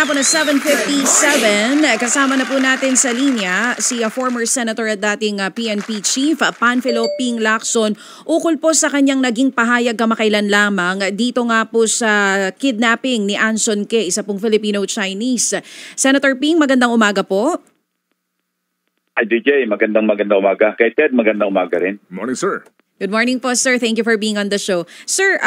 na po na 7:57. Kasama na po natin sa linya si former Senator at dating PNP Chief Panfilo Ping Lacson ukol po sa kanyang naging pahayag kamakailan lamang dito nga po sa kidnapping ni Anson K, isa pong Filipino-Chinese. Senator Ping, magandang umaga po. Hi DJ, magandang umaga. Kay Ted, magandang umaga rin. Morning, sir. Good morning po, sir. Thank you for being on the show. Sir,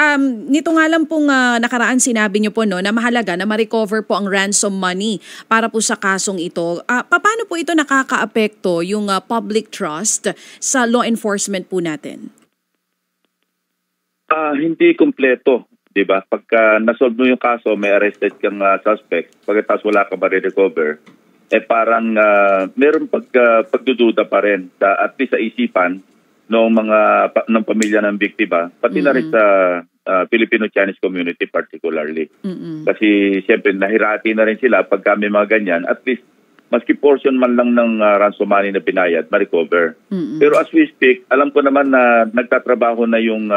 nito nga lang pong nakaraan sinabi niyo po no, na mahalaga na ma-recover po ang ransom money para po sa kasong ito. Paano po ito nakakaapekto yung public trust sa law enforcement po natin? Hindi kumpleto, di ba? Pagka nasolve mo yung kaso, may arrested kang suspect, pagkatapos wala ka ba recover, parang meron pagdududa pa rin, at least sa isipan, ng pamilya ng biktima, pati na rin sa Filipino-Chinese community particularly. Kasi siyempre nahirati na rin sila pagka may mga ganyan, at least maski portion man lang ng ransom money na pinayad, ma-recover. Pero as we speak, alam ko naman na nagtatrabaho na yung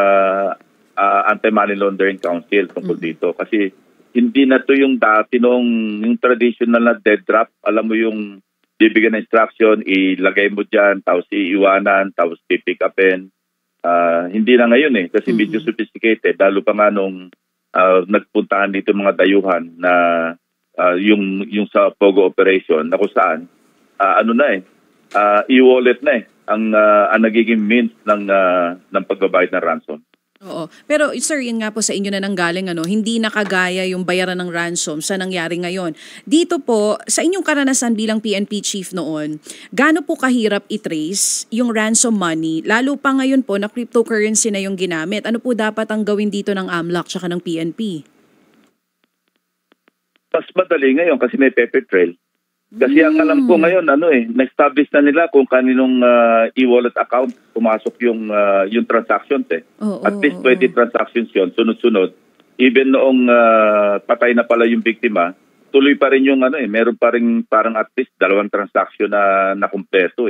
Anti-Money Laundering Council tungkol dito. Kasi hindi na to yung dati yung traditional na dead drop, alam mo yung bibigyan ng instruction, ilagay mo dyan, tapos iiwanan, tapos pipick upin. Hindi na ngayon kasi medyo sophisticated. Lalo pa nga nung nagpuntahan dito mga dayuhan na yung sa Pogo operation na kung saan, e-wallet na ang nagiging means ng pagbabayad ng ransom. Oo. Pero sir, yun nga po sa inyo na nanggaling, hindi nakagaya yung bayaran ng ransom sa nangyari ngayon. Dito po, sa inyong karanasan bilang PNP chief noon, gaano po kahirap i-trace yung ransom money, lalo pa ngayon po na cryptocurrency na yung ginamit? Ano po dapat ang gawin dito ng AMLAC tsaka ng PNP? Mas madali ngayon kasi may paper trail. Kasi ang alam ko ngayon, na-establish na nila kung kaninong e-wallet account pumasok yung transactions At least 20 transactions yun, sunod-sunod. Even noong patay na pala yung biktima, tuloy pa rin yung meron pa rin parang at least 2 transaction na kumpleto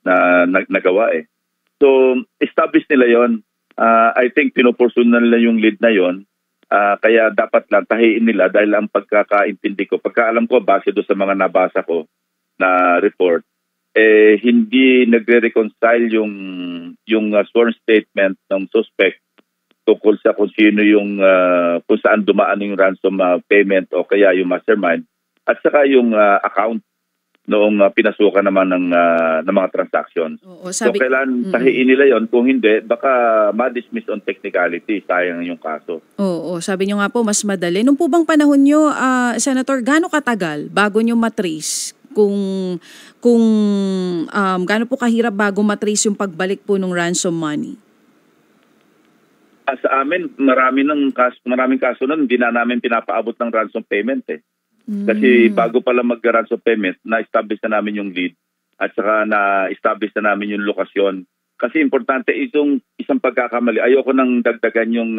na nagawa So, establish nila yon. I think pinupursun na nila yung lead na yon. Kaya dapat lang tahiin nila dahil ang pagkakaintindi ko, pagkaalam ko, base doon sa mga nabasa ko na report, hindi nagre-reconcile yung sworn statement ng suspect tungkol sa kung sino kung saan dumaan yung ransom payment o kaya yung mastermind at saka yung account noong pinasukan naman ng mga transactions. So kailan tahiin nila yon, kung hindi baka ma-dismiss on technicality, sayang yung kaso. Oo, sabi nyo nga po mas madali. Nung po bang panahon nyo, Senator, gaano katagal bago nyo matrace kung gaano po kahirap bago matrace yung pagbalik po ng ransom money? Sa amin, maraming kaso nun, hindi na namin pinapaabot ng ransom payment Kasi bago pala mag-ransom payment, na-establish na namin yung lead at saka na-establish na namin yung lokasyon. Kasi importante itong isang pagkakamali. Ayoko nang dagdagan yung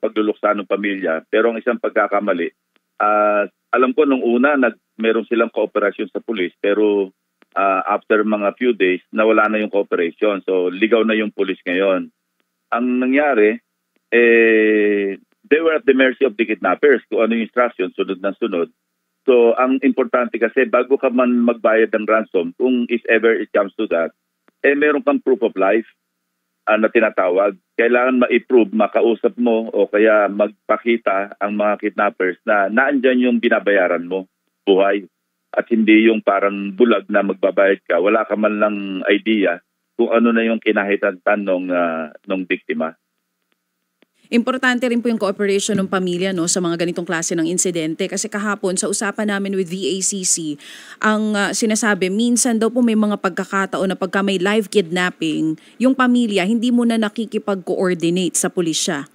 pagluluksa ng pamilya. Pero ang isang pagkakamali, alam ko nung una, meron silang cooperation sa pulis. Pero after mga few days, nawala na yung cooperation. So ligaw na yung pulis ngayon. Ang nangyari, they were at the mercy of the kidnappers. Kung ano yung instruction, sunod na sunod. So, ang importante kasi bago ka man magbayad ng ransom, kung if ever it comes to that, meron kang proof of life na tinatawag. Kailangan ma-prove, makausap mo o kaya magpakita ang mga kidnappers na naandyan yung binabayaran mo, buhay. At hindi yung parang bulag na magbabayad ka. Wala ka man lang idea kung ano na yung kinahitantan ng biktima. Importante rin po yung cooperation ng pamilya sa mga ganitong klase ng insidente kasi kahapon sa usapan namin with VACC, ang sinasabi minsan daw po may mga pagkakataon na pagka may live kidnapping, yung pamilya hindi muna nakikipag-coordinate sa pulisya.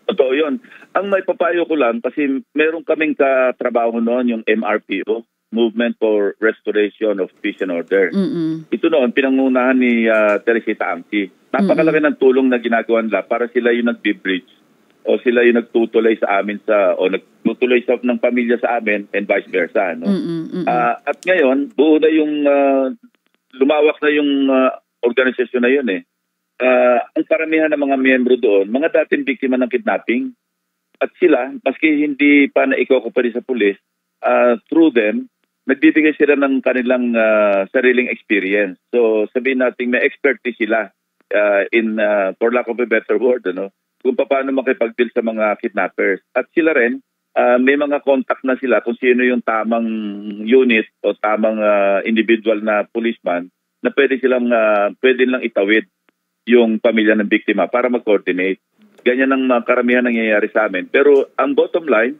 Totoo yun. Ang may papayo ko lang kasi meron kaming katrabaho noon yung MRPO, Movement for Restoration of Peace and Order. Ito noon, pinangunahan ni Teresita Amsi. Napakalaki ng tulong na ginagawa nila para sila yung nag-bridge o sila yung nagtutuloy sa amin o nagtutuloy ng pamilya sa amin and vice versa. At ngayon, buo na yung lumawak na yung organisasyon na yun Ang karamihan ng mga miyembro doon, mga dating biktima ng kidnapping. at sila, maski hindi pa na-i-cooperate sa pulis, through them, nagbibigay sila ng kanilang sariling experience. So sabihin natin may expertise sila for lack of a better word, kung paano makipag-deal sa mga kidnappers. At sila rin, may mga contact na sila kung sino yung tamang unit o tamang individual na policeman na pwede lang itawid yung pamilya ng biktima para mag-coordinate. Ganyan ang karamihan nangyayari sa amin. Pero ang bottom line,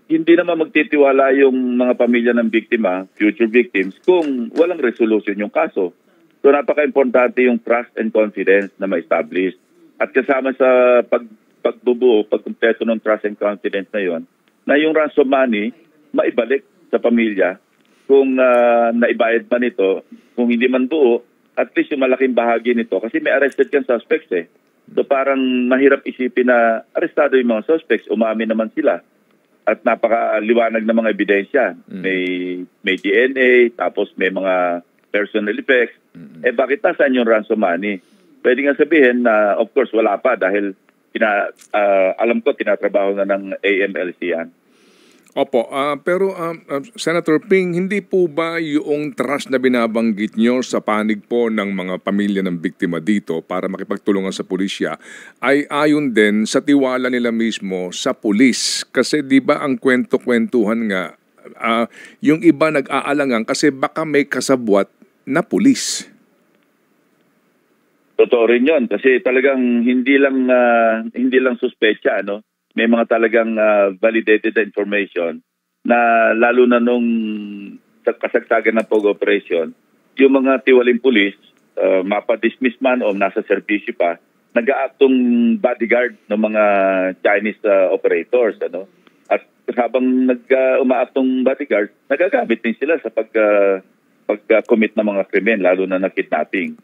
hindi naman magtitiwala yung mga pamilya ng biktima, future victims, kung walang resolution yung kaso. So napaka-importante yung trust and confidence na ma-establish. At kasama sa pagbubuo, pagkumpleto ng trust and confidence na yon, na yung ransom money maibalik sa pamilya kung naibayad man ito, kung hindi man buo, at least yung malaking bahagi nito. Kasi may arrested kang suspects eh. So parang mahirap isipin na arestado yung mga suspects, umamin naman sila. At napakaliwanag na mga ebidensya. May DNA, tapos may mga personal effects. Bakit nasaan yung ransom money? Pwede nga sabihin na of course wala pa dahil alam ko tinatrabaho na ng AMLC yan. Opo, pero Senator Ping, hindi po ba yung trust na binabanggit nyo sa panig po ng mga pamilya ng biktima dito para makipagtulungan sa pulisya ay ayon din sa tiwala nila mismo sa pulis? Kasi di ba ang kwento-kwentuhan nga, yung iba nag-aalangan kasi baka may kasabwat na pulis. Totoo rin yun kasi talagang hindi lang suspecha, may mga talagang validated information na lalo na nung sa kasagsagan ng POG operation, yung mga tiwaling pulis, mapa-dismiss man o nasa servisyo pa, nag-aaktong bodyguard ng mga Chinese operators. At habang umaaktong bodyguard, nagagamit din sila sa pag-commit ng mga krimen, lalo na kidnapping.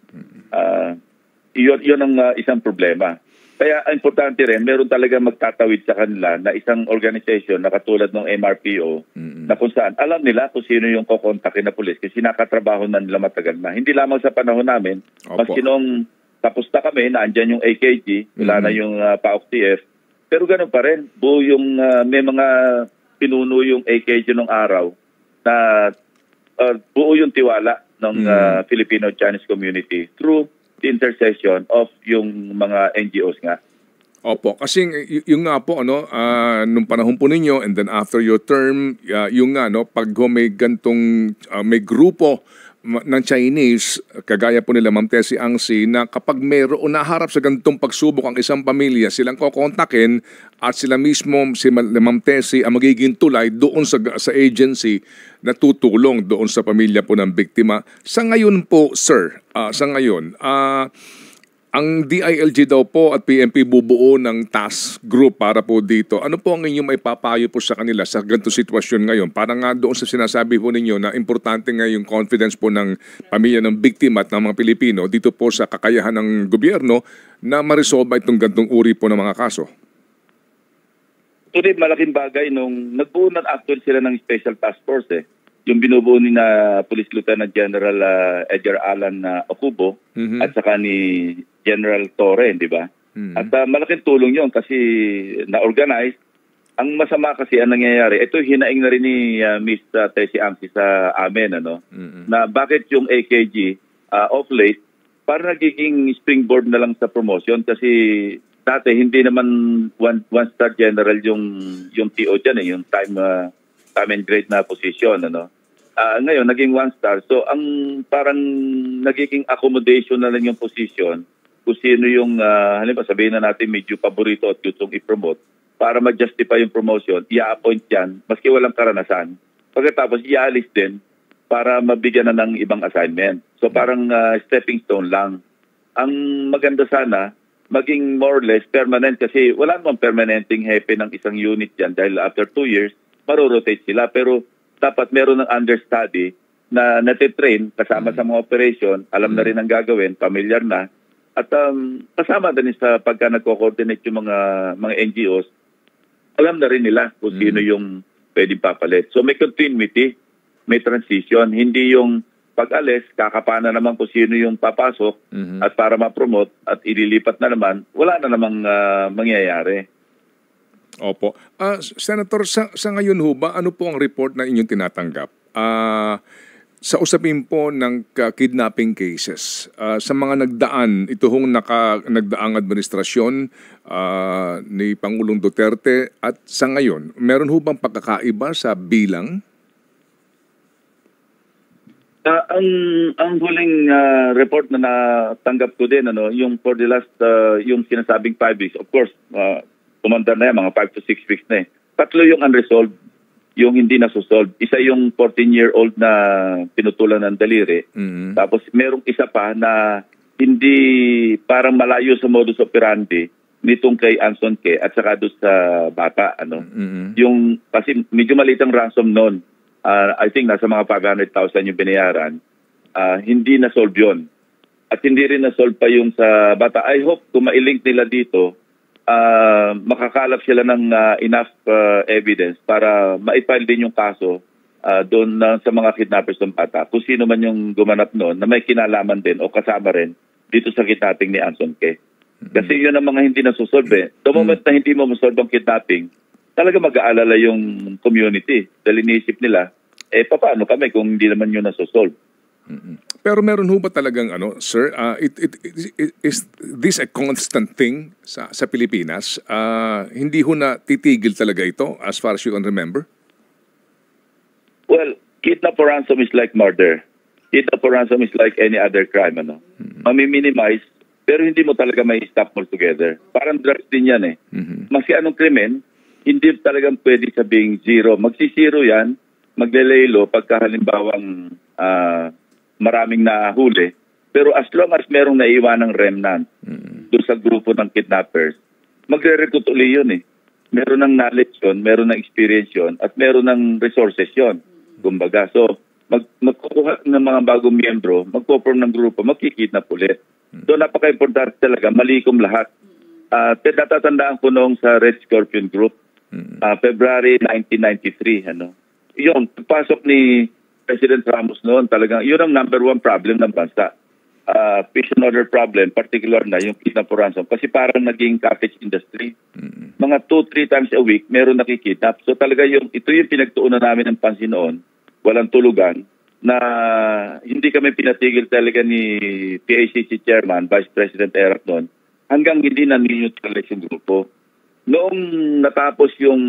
Yun ang isang problema. Kaya importante rin, meron talaga magtatawid sa kanila na isang organization na katulad ng MRPO na kung saan alam nila kung sino yung kukontakin na pulis kasi nakatrabaho na nila matagal na. Hindi lamang sa panahon namin, maski noong tapos na kami, naandyan yung AKG, wala na yung PAOK-TF, pero ganun pa rin, buo yung may mga pinuno yung AKG nung araw na buo yung tiwala ng Filipino-Chinese community through the intercession of yung mga NGOs nga. Opo, kasi yung nga po nung panahon po ninyo and then after your term, yung nga pag may gantong may grupo ng Chinese, kagaya po nila Ma'am Tessie Angsi, na kapag mayroon naharap sa gantong pagsubok ang isang pamilya, silang kokontakin at sila mismo, si Ma'am Tessie, ang magiging tulay doon sa agency na tutulong doon sa pamilya po ng biktima. Sa ngayon po, sir, ang DILG daw po at PNP bubuo ng task group para po dito. Ano po ang inyong maipapayo po sa kanila sa ganitong sitwasyon ngayon? Para nga doon sa sinasabi po ninyo na importante nga yung confidence po ng pamilya ng biktima at ng mga Pilipino dito po sa kakayahan ng gobyerno na ma-resolve itong ganitong uri po ng mga kaso. Tuloy, malaking bagay nung nagbuo ng actual sila ng special task force yung binubuo ni na Police Lieutenant General Edgar Alan Okubo at saka ni General Torre, di ba? At malaking tulong yon kasi na-organize. Ang masama kasi ang nangyayari, ito hinaing na rin ni Miss Tessie Angsi sa amin, na bakit yung AKG of late, para nagiging springboard na lang sa promotion kasi dati hindi naman one-star general yung TO dyan, yung time and grade na position, ngayon naging one-star. So ang parang nagiging accommodation na lang yung position kung sino yung halimbawa sabihin na natin medyo paborito at gustong i-promote para ma-justify yung promotion, i-appoint yan maski walang karanasan. Pagkatapos i-alis din para mabigyan na ng ibang assignment. So parang stepping stone lang. Ang maganda sana maging more or less permanent kasi wala namang permanenting hepe ng isang unit yan dahil after 2 years marorotate sila, pero dapat meron ng understudy na natitrain kasama sa mga operation, alam na rin ang gagawin, familiar na, at kasama din sa pagka nagko-coordinate yung mga NGOs, alam na rin nila kung sino yung pwedeng papalit. So may continuity, may transition, hindi yung pag-alis, kakapana naman kung sino yung papasok at para ma-promote at ililipat na naman, wala na namang mangyayari. Opo. Senator, sa ngayon ho ba, ano po ang report na inyong tinatanggap? Sa usapin po ng kidnapping cases, sa mga nagdaan, ito hong nagdaang administrasyon ni Pangulong Duterte at sa ngayon, meron ho bang pagkakaiba sa bilang? Ang huling report na natanggap ko din, yung for the last, yung sinasabing 5 weeks, of course, kumandar na yan, mga 5 to 6 weeks na eh. 3 yung unresolved, yung hindi nasusolve. Isa yung 14-year-old na pinutulan ng daliri. Mm-hmm. Tapos merong isa pa na hindi parang malayo sa modus operandi nitong kay Anson K at saka doon sa bata. Mm-hmm. Yung, kasi medyo maliit ang ransom noon. I think nasa mga 500,000 yung binayaran. Hindi na-solve yun. At hindi rin na-solve pa yung sa bata. I hope kung mailink nila dito, makakalap sila ng enough evidence para maipile din yung kaso doon sa mga kidnappers ng bata. Kung sino man yung gumanap noon na may kinalaman din o kasama rin dito sa kidnapping ni Anson K. Kasi yun ang mga hindi nasusolve. The moment na hindi mo masolve ang kidnapping, talaga mag-aalala yung community. Dahil iniisip nila, paano kami kung hindi naman yun nasusolve? Pero meron ho ba talagang, sir, is this a constant thing sa Pilipinas? Hindi ho na titigil talaga ito as far as you can remember? Well, kidnap for ransom is like murder. Kidnap for ransom is like any other crime. Mami-minimize, pero hindi mo talaga may stop altogether. Parang drugs din yan eh. Maski anong krimen, hindi talagang pwede sabing zero. Magsisiro yan, maglelelo pagka halimbawang maraming nahuli. Pero as long as merong naiwan ng remnant doon sa grupo ng kidnappers, magre-recruit uli yun eh. Meron ng knowledge yun, meron ng experience yun, at meron ng resources yun. Kumbaga, so magkukuha ng mga bagong miyembro, mag-form ng grupo, magkikidnap ulit. So napaka-importante talaga, malikom lahat. Natatandaan ko noong sa Red Scorpion Group, February 1993, Yung pagpasok ni President Ramos noon, talagang yun ang number 1 problem ng bansa. Peace and order problem, particular na yung kidnap for ransom. Kasi parang naging cottage industry. Mga 2-3 times a week, meron nakikidnap. So talaga ito yung pinagtuunan namin ng pansin noon, walang tulugan, na hindi kami pinatigil talaga ni PACC Chairman, Vice President Erap noon, hanggang hindi na-neutralize yung grupo. Noong natapos yung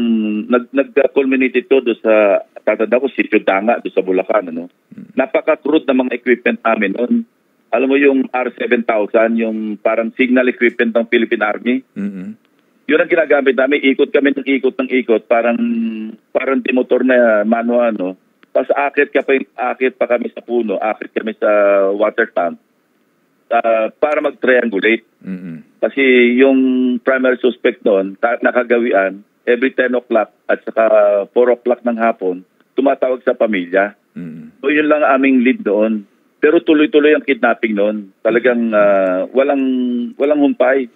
nag-culminate ito doon sa, tatanda ko, Sitio Danga doon sa Bulacan, napaka-crude na mga equipment namin noon. Alam mo yung R7000, yung parang signal equipment ng Philippine Army. Yun ang ginagamit namin. Ikot kami ng ikot, parang dimotor na manual, Tapos akit pa kami sa puno, akit kami sa water tank para mag-triangulate. Kasi yung primary suspect noon, nakagawian, every 10 o'clock at saka 4 o'clock ng hapon, tumatawag sa pamilya. So yun lang aming lead doon. Pero tuloy-tuloy ang kidnapping noon. Talagang walang humpay.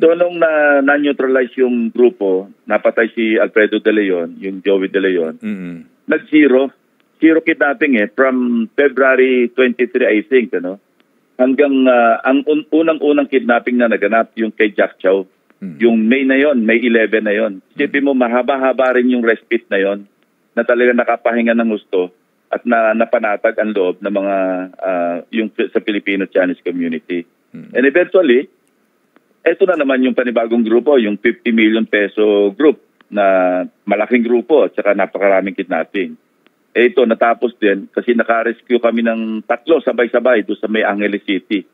So nung na-neutralize yung grupo, napatay si Alfredo De Leon, yung Joey De Leon, nag-zero. Zero kidnapping from February 23, I think, hanggang ang unang-unang kidnapping na naganap yung kay Jack Chow. Yung May na yon, May 11 na yon. Isipin mo, mahaba-haba rin yung respite na yon na talaga nakapahinga ng gusto at napanatag ang loob ng mga yung sa Filipino-Chinese community. And eventually, ito na naman yung panibagong grupo, yung 50 million peso group na malaking grupo at saka napakaraming kidnapping. Ito, natapos din kasi naka-rescue kami ng 3 sabay-sabay doon sa May Angeles City.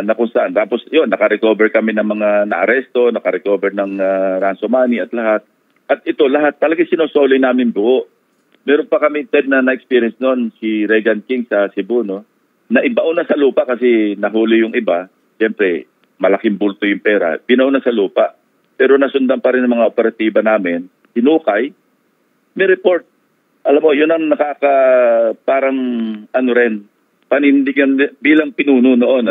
Na kung saan. Tapos yun, naka-recover kami ng mga na-aresto, naka-recover ng ransom money at lahat. At ito, lahat talaga sinosoli namin buo. Meron pa kami, Ted, na experience noon, si Regan King sa Cebu, na ibaon na sa lupa kasi nahuli yung iba. Siyempre, malaking bulto yung pera. Binaon na sa lupa. Pero nasundan pa rin ng mga operatiba namin. Hinukay, may report. Alam mo, yun ang parang panindigan bilang pinuno noon,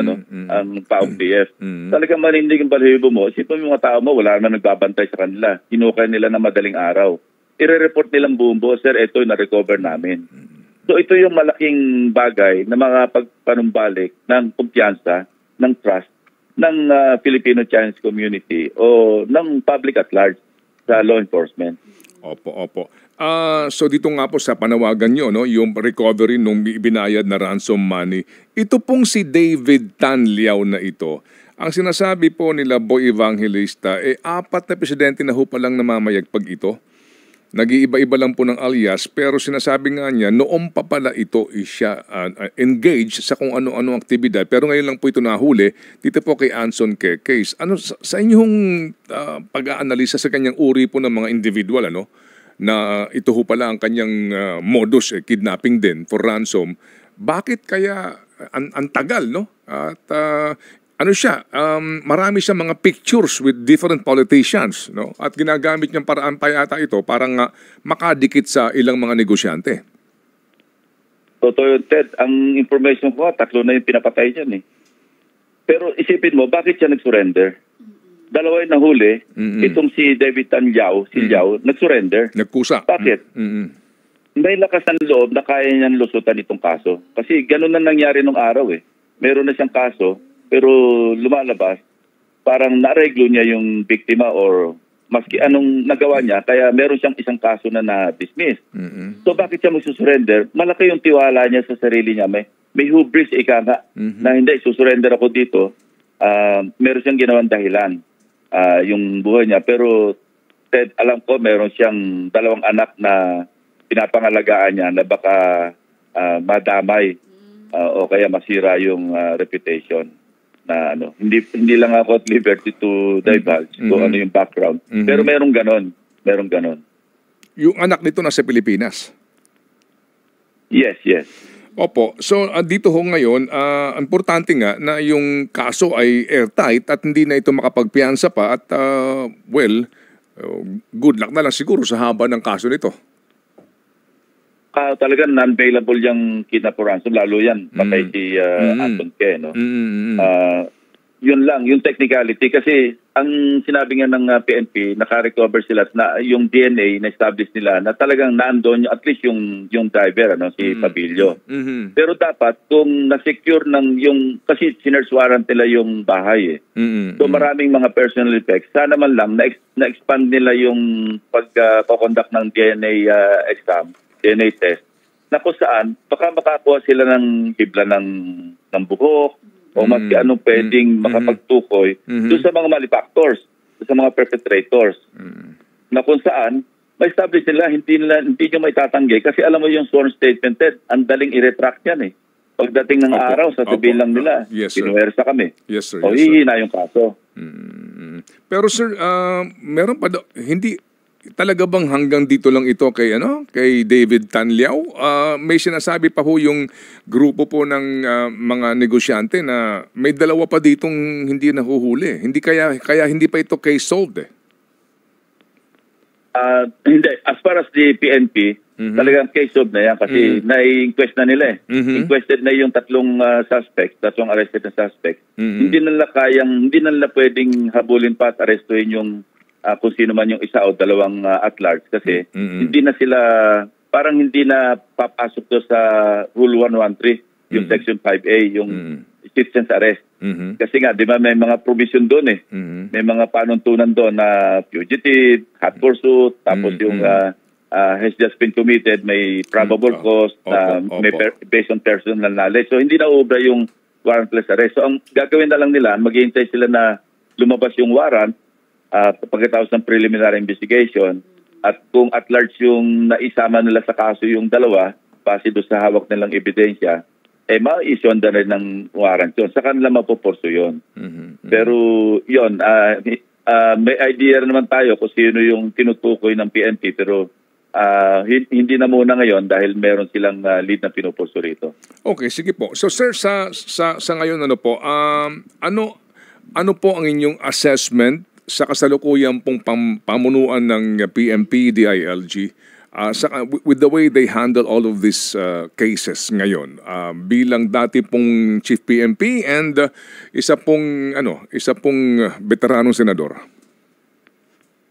ang PAOK-PF. Talagang manindig ang balahibo mo. Isipin mo mga tao mo, wala naman nagbabantay sa kanila. Hinukay nila na madaling araw. I-report nilang buong buo, sir, ito yung na-recover namin. So ito yung malaking bagay na mga pagpanumbalik ng kumpiyansa, ng trust, ng Filipino-Chinese community o ng public at large sa law enforcement. Opo. So dito nga po sa panawagan nyo, no, yung recovery nung ibinayad na ransom money, ito pong si David Tan Liao na ito, ang sinasabi po nila Boy Evangelista, 4 na presidente na ho palang namamayagpag ito. Nag-iiba-iba lang po ng alias, pero sinasabi nga niya, noong pa pala ito siya engaged sa kung ano-ano aktibidad. Pero ngayon lang po ito nahuli dito po kay Anson case. Ano sa inyong pag-aanalisa sa kanyang uri po ng mga individual, ano, na ito ho pala ang kanyang modus, kidnapping din for ransom. Bakit kaya ang tagal, no? At ano siya, marami siya mga pictures with different politicians, no? At ginagamit niyang paraan pa yata ito parang makadikit sa ilang mga negosyante. Totoo yun, Ted. Ang information ko, 3 na yung pinapatay dyan eh. Pero isipin mo, bakit siya nag-surrender? 2 yung nahuli, itong si David Tan Liao, nag-surrender. Nagkusa. Bakit? May lakas ng loob na kaya niyang lusutan itong kaso. Kasi ganun na nangyari nung araw eh. Meron na siyang kaso, pero lumalabas, parang nareglo niya yung biktima or maski anong nagawa niya, kaya meron siyang isang kaso na na-dismiss. So bakit siya magsusurrender? Malaki yung tiwala niya sa sarili niya. May hubris nga na hindi, susurrender ako dito. Meron siyang ginawang dahilan yung buhay niya. Pero Ted, alam ko meron siyang 2 anak na pinapangalagaan niya na baka madamay o kaya masira yung reputation. Na ano, hindi lang ako at liberty to divulge kung ano yung background. Pero merong ganon. Yung anak nito nasa Pilipinas? Yes. Opo. So dito ho ngayon, importante nga na yung kaso ay airtight at hindi na ito makapagpiyansa pa at good luck na lang siguro sa haba ng kaso nito. Talagang non-bailable yung kidnap for ransom, lalo yan, patay si Anton Ke, no? Yun lang, yung technicality. Kasi ang sinabi nga ng PNP, naka-recover sila na yung DNA na-establish nila na talagang nandun, at least yung driver, ano, si Pabilio. Pero dapat, kung na-secure ng yung, kasi sinerge warrant nila yung bahay eh. So maraming mga personal effects. Sana man lang, na-expand nila yung pag-conduct ng DNA exam, DNA test, na kung saan baka makakuha sila ng hibla ng buhok o maski anong pwedeng makapagtukoy doon sa mga malefactors, sa mga perpetrators. Na kung saan, ma-establish nila, hindi nyo maitatanggi kasi alam mo yung sworn statement, Ted, ang daling i-retract yan eh. Pagdating ng araw, sasabihin lang nila, pinuwersa kami. Yes, sir. O hihina yung kaso. Pero sir, meron pa hindi talaga bang hanggang dito lang ito kay David Tan Liao? May sinasabi pa ho yung grupo po ng mga negosyante na may 2 pa ditong hindi nahuhuli. Hindi kaya hindi pa ito case solved eh. Hindi. As far as the PNP, talagang case solved na yan kasi na-inquest na nila eh. Inquested na yung 3 suspects, 3 arrested na suspects. Hindi nila pwedeng habulin pa at arrestuhin yung kung sino man yung 1 o 2 at large kasi hindi na sila, parang hindi na papasok to sa Rule 113, yung Section 5A, yung citizen's arrest. Kasi nga, di ba may mga provision doon eh. May mga panuntunan doon na fugitive, hot pursuit, tapos yung has just been committed, may probable cause, may based on personal knowledge. So hindi na ubra yung warrantless arrest. So ang gagawin na lang nila, maghihintay sila na lumabas yung warrant pagkatapos ng preliminary investigation at kung at large yung naisama nila sa kaso yung 2 base doon sa hawak nilang ebidensya, ma-issue na rin ng warrant yun. Sa kanila mapoporso yun. Pero yun, may idea naman tayo kung sino yung tinutukoy ng PNP pero hindi na muna ngayon dahil meron silang lead na pinuporso rito. Okay, sige po. So sir, sa ngayon ano po ang inyong assessment sa kasalukuyan pong pamunuan ng PNP, DILG, with the way they handle all of these cases ngayon, bilang dati pong Chief PNP and isa pong veteranong senador?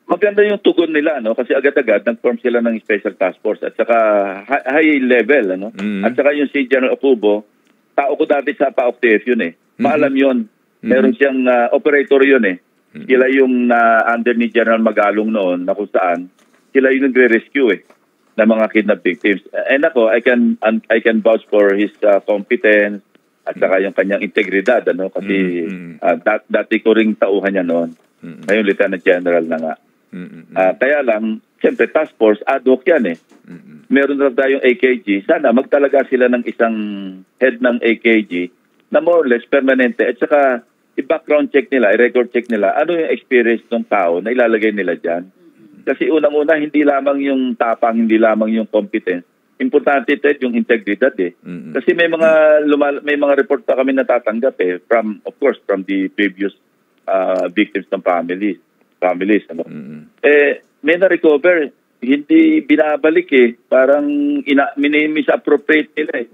Maganda yung tugon nila, no? Kasi agad-agad nag-form sila ng special task force at saka high level, ano? At saka yung si General Ocubo, tao ko dati sa PAOK-TF yun eh. Maalam yun. Meron siyang operator yun eh. Sila yung under ni General Magalong noon na kung saan sila yung nagre-rescue ng mga kidnap victims. And ako, I can vouch for his competence at saka yung kanyang integridad, ano, kasi dati ko ring tauhan niya noon. Ngayon, Lieutenant General na nga. Kaya lang, siyempre, task force, ad hoc yan Meron na tayong AKG. Sana magtalaga sila ng isang head ng AKG na more or less permanente at saka i-background check nila, i-record check nila, ano yung experience ng tao na ilalagay nila dyan. Kasi unang-una, hindi lamang yung tapang, hindi lamang yung competence. Importante ito yung integridad Kasi may mga report pa kami natatanggap from, of course, from the previous victims ng families ano. May na-recover, hindi binabalik parang misappropriate nila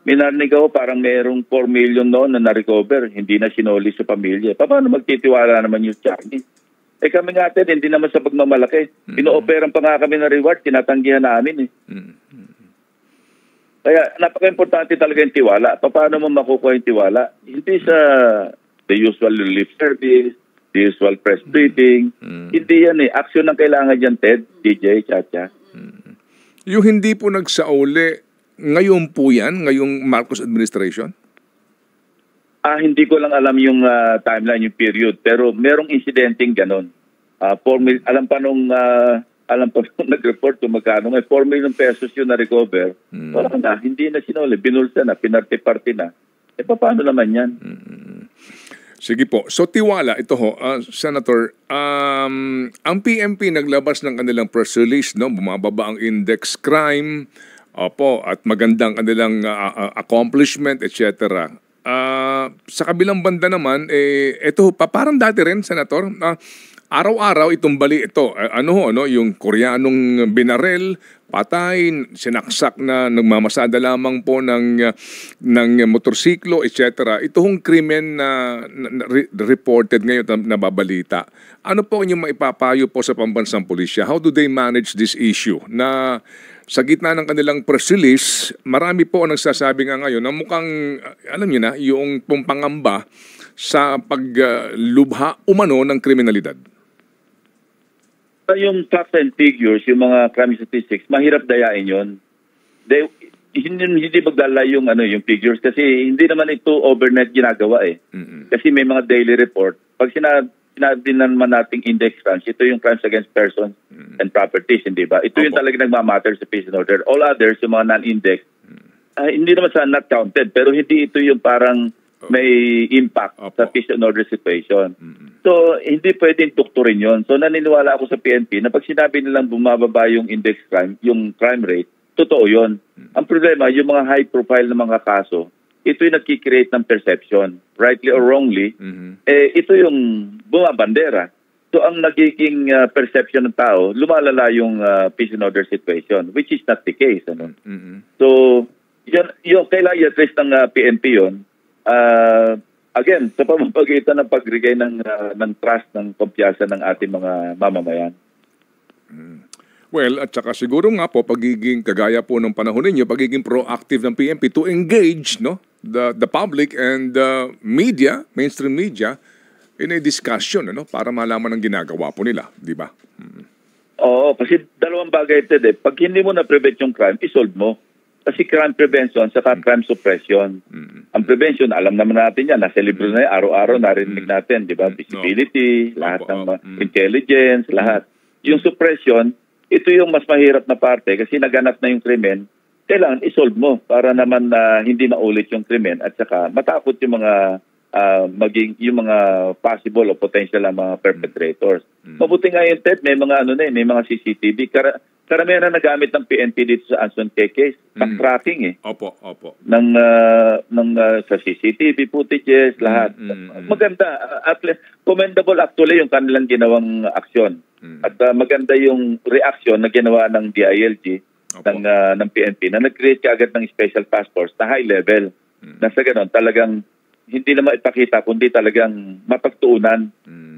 May narinig ako parang mayroong 4 million noon na na-recover, hindi na sinoli sa pamilya. Paano magtitiwala naman yung Chinese? Kami nga hindi naman sa pagmamalaki. Ino-operan pa nga kami na reward, tinatanggihan namin Kaya napaka-importante talaga yung tiwala. Paano mo makukuha yung tiwala? Hindi sa the usual relief service, the usual press briefing. Hindi yan Action ang kailangan dyan, Ted, DJ, Chacha. Yung hindi po nagsauli, ngayon po yan, ngayong Marcos administration? Hindi ko lang alam yung timeline, yung period. Pero merong insidenteng ganon. Alam pa nung nag-report kung magkano. 4 million pesos yung na-recover. Wala na, hindi na sinuli. Binulsa na, pinarte-parte na. Paano naman yan? Sige po. So tiwala, ito Senator, ang PNP naglabas ng kanilang press release, bumababa ang index crime, at magandang kanilang accomplishment, etc. Sa kabilang banda naman, ito parang dati rin, Senator, araw-araw itong bali ito. Yung Koreanong binarel, patay, sinaksak na nagmamasada lamang po ng motorsiklo, etc. Ito hong krimen na reported ngayon na nababalita. Ano po inyong maipapayo po sa pambansang pulisya? How do they manage this issue? Na sa gitna ng kanilang press release, marami po ang nagsasabi nga ngayon na mukhang, alam niyo na, yung pangamba sa paglubha umano ng kriminalidad. Yung facts and figures, yung mga crime statistics, mahirap dayain yun. Hindi magdala yung figures kasi hindi naman ito overnight ginagawa Kasi may mga daily report. Pag sinabi naman nating index crimes, ito yung crimes against persons and properties, hindi ba? Ito yung talaga nagmamatter sa peace and order. All others, yung mga non-index, hindi naman sa not counted, pero hindi ito yung parang may impact sa peace and order situation. So, hindi pwedeng tukturin yon. So, naniniwala ako sa PNP na pag sinabi nilang bumababa yung index crime, yung crime rate, totoo yon. Ang problema, yung mga high profile na mga kaso, ito yung nagkikreate ng perception, rightly or wrongly, ito yung bumabandera. So, ang nagiging perception ng tao, lumalala yung peace and order situation, which is not the case. So, yung kailangan i-address ng PNP yun, again, sa pamamagitan ng pagbigay ng trust, ng kumpiyansa ng ating mga mamamayan. Well, at saka siguro nga po, pagiging kagaya po ng panahon ninyo, pagiging proactive ng PNP to engage the public and media, mainstream media, in a discussion para malaman ang ginagawa po nila, di ba? Oo, kasi dalawang bagay ito. Pag hindi mo na-prevent yung crime, isolve mo. Kasi crime prevention saka crime suppression. Ang prevention, alam naman natin yan. Nasa libro na yan, araw-araw narinig natin, di ba? Visibility, lahat ng intelligence, lahat. Yung suppression, ito yung mas mahirap na parte kasi naganap na yung krimen. Kailangan isolve mo para naman hindi maulit yung krimen at saka matakot yung mga yung mga possible o potential na mga perpetrators. Mabuti nga yung Ted, may mga may mga CCTV. Karamihan na nagamit ng PNP dito sa Anson case, tracking Opo. Sa CCTV footages, lahat. Maganda. Commendable actually yung kanilang ginawang aksyon. At maganda yung reaction na ginawa ng DILG, ng PNP, na nag-create kaagad ng special task force na high level. Na sa ganon, talagang hindi na maipakita, kundi talagang mapagtuunan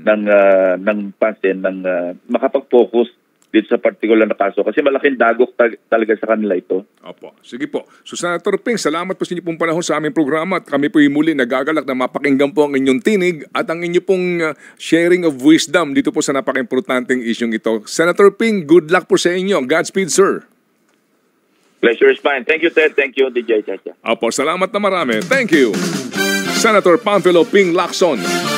ng pansin, ng makapag-focus dito sa particular na kaso kasi malaking dagok talaga sa kanila ito. Opo. Sige po. So, Senator Ping, salamat po sa inyo pong panahon sa aming programa at kami po muli nagagalak na mapakinggan po ang inyong tinig at ang inyong pong sharing of wisdom dito po sa napaka-importanteng isyong ito. Senator Ping, good luck po sa inyo. Godspeed, sir. Pleasure is mine. Thank you, Ted. Thank you, DJ Chacha. Opo, salamat na marami. Thank you. Senator Panfilo Ping Lacson.